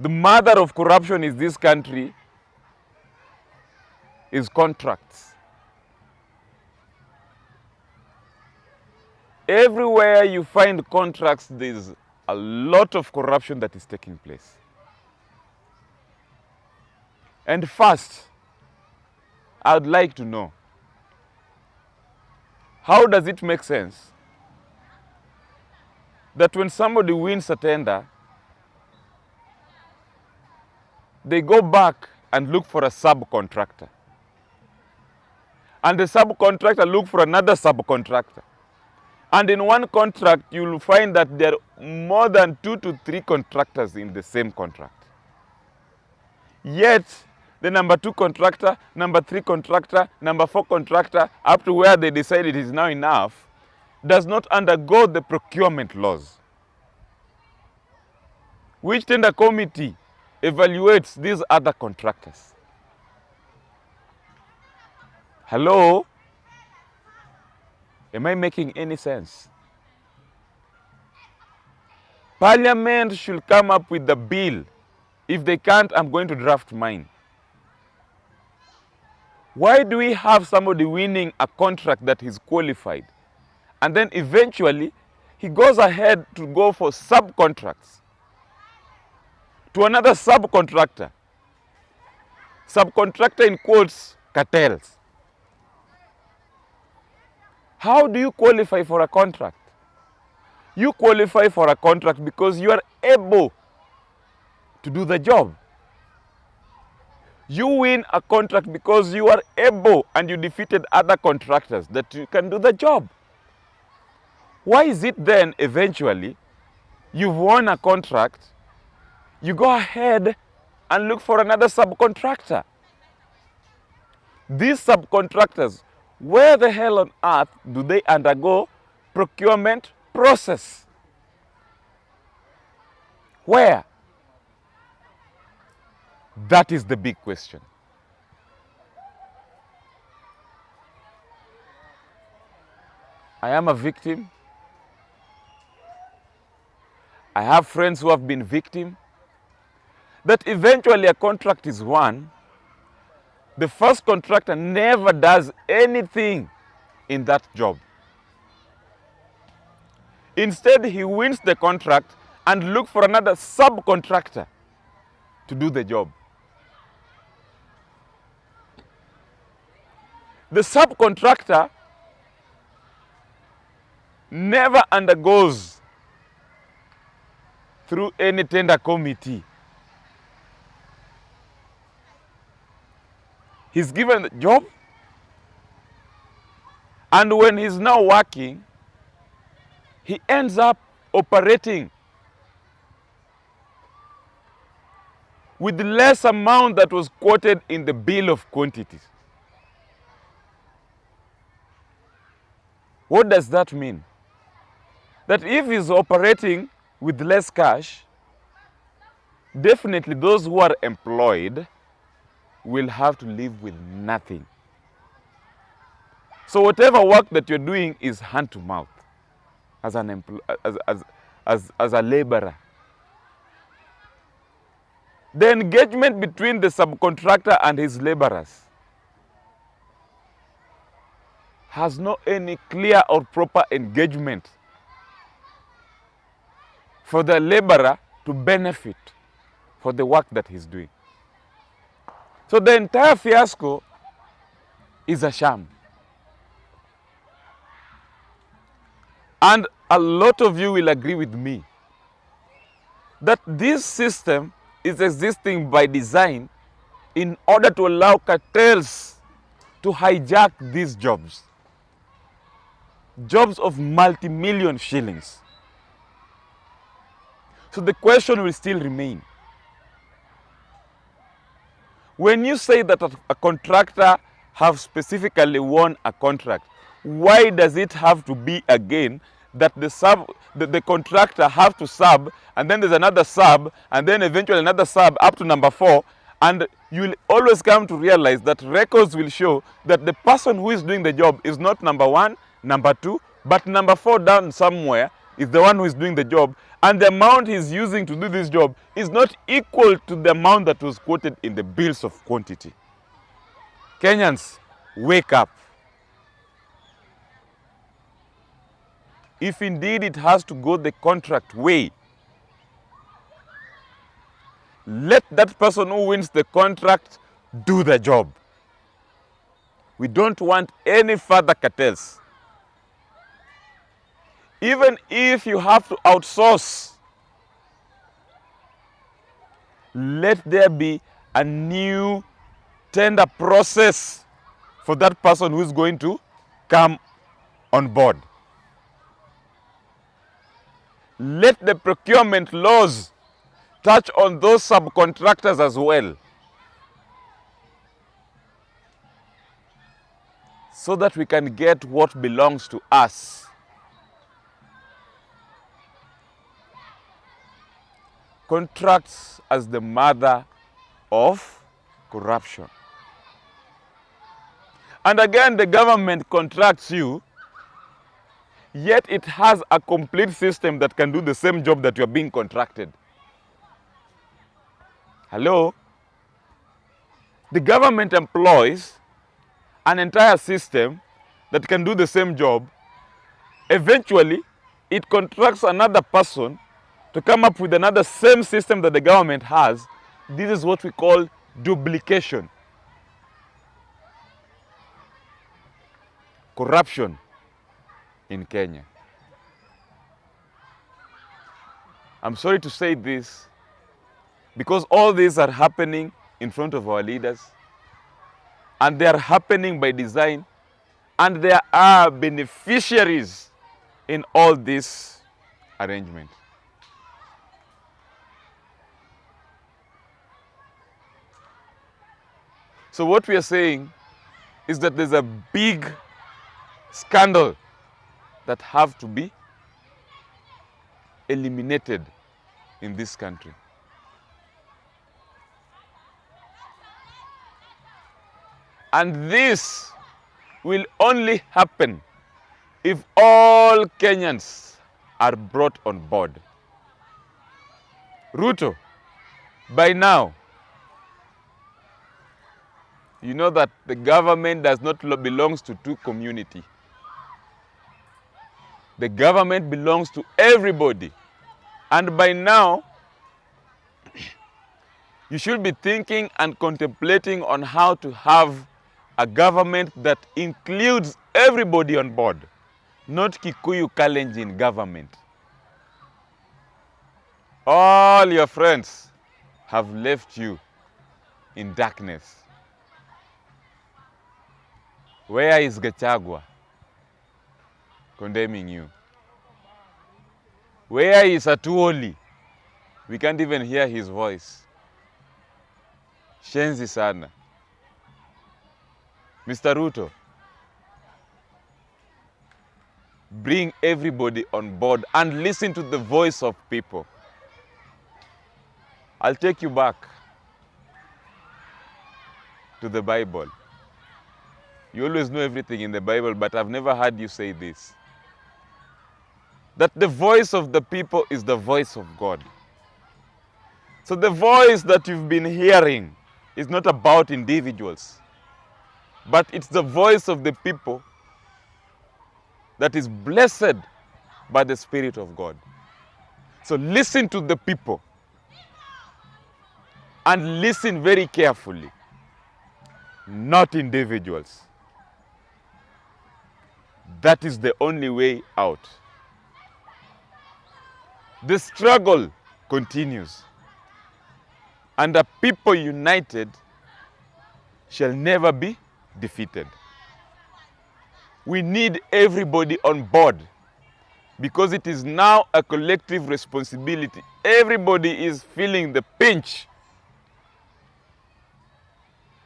The mother of corruption in this country is contracts. Everywhere you find contracts, there's a lot of corruption that is taking place. And first, I would like to know, how does it make sense that when somebody wins a tender, they go back and look for a subcontractor, and the subcontractor look for another subcontractor, and in one contract you will find that there are more than 2 to 3 contractors in the same contract. Yet the number 2 contractor, number 3 contractor, number 4 contractor, up to where they decide it is now enough, does not undergo the procurement laws. Which tender committee evaluates these other contractors? Hello? Am I making any sense? Parliament should come up with the bill. If they can't, I'm going to draft mine. Why do we have somebody winning a contract that is qualified, and then eventually he goes ahead to go for subcontracts to another subcontractor? Subcontractor in quotes, cartels. How do you qualify for a contract? You qualify for a contract because you are able to do the job. You win a contract because you are able and you defeated other contractors that you can do the job. Why is it then eventually you've won a contract, you go ahead and look for another subcontractor? These subcontractors, where the hell on earth do they undergo procurement process? Where? That is the big question. I am a victim. I have friends who have been victim. That eventually a contract is won. The first contractor never does anything in that job. Instead, he wins the contract and looks for another subcontractor to do the job. The subcontractor never undergoes through any tender committee. He's given the job, and when he's now working, he ends up operating with less amount that was quoted in the bill of quantities. What does that mean? That if he's operating with less cash, definitely those who are employed will have to live with nothing. So whatever work that you're doing is hand to mouth as a laborer. The engagement between the subcontractor and his laborers has no any clear or proper engagement for the laborer to benefit for the work that he's doing. So the entire fiasco is a sham. And a lot of you will agree with me that this system is existing by design in order to allow cartels to hijack these jobs. Jobs of multi-million shillings. So the question will still remain. When you say that a contractor have specifically won a contract, why does it have to be again that the contractor have to sub, and then there's another sub, and then eventually another sub up to number 4, and you will always come to realize that records will show that the person who is doing the job is not number 1, number 2, but number 4 down somewhere is the one who is doing the job, and the amount he's using to do this job is not equal to the amount that was quoted in the bills of quantity. Kenyans, wake up. If indeed it has to go the contract way, let that person who wins the contract do the job. We don't want any further cartels. Even if you have to outsource, let there be a new tender process for that person who is going to come on board. Let the procurement laws touch on those subcontractors as well, so that we can get what belongs to us. Contracts as the mother of corruption. And again, the government contracts you, yet it has a complete system that can do the same job that you are being contracted. Hello? The government employs an entire system that can do the same job. Eventually, it contracts another person to come up with another same system that the government has. This is what we call duplication. Corruption in Kenya. I'm sorry to say this, because all these are happening in front of our leaders, and they are happening by design, and there are beneficiaries in all this arrangement. So what we are saying is that there's a big scandal that have to be eliminated in this country. And this will only happen if all Kenyans are brought on board. RUTO, by now, you know that the government does not belong to two communities. The government belongs to everybody. And by now, you should be thinking and contemplating on how to have a government that includes everybody on board, not Kikuyu Kalenjin government. All your friends have left you in darkness. Where is Gachagua condemning you? Where is Atuoli? We can't even hear his voice. Shenzi sana. Mr. RUTO, bring everybody on board and listen to the voice of people. I'll take you back to the Bible. You always know everything in the Bible, but I've never heard you say this. That the voice of the people is the voice of God. So the voice that you've been hearing is not about individuals, but it's the voice of the people that is blessed by the Spirit of God. So listen to the people and listen very carefully, not individuals. That is the only way out. The struggle continues, and a people united shall never be defeated. We need everybody on board, because it is now a collective responsibility. Everybody is feeling the pinch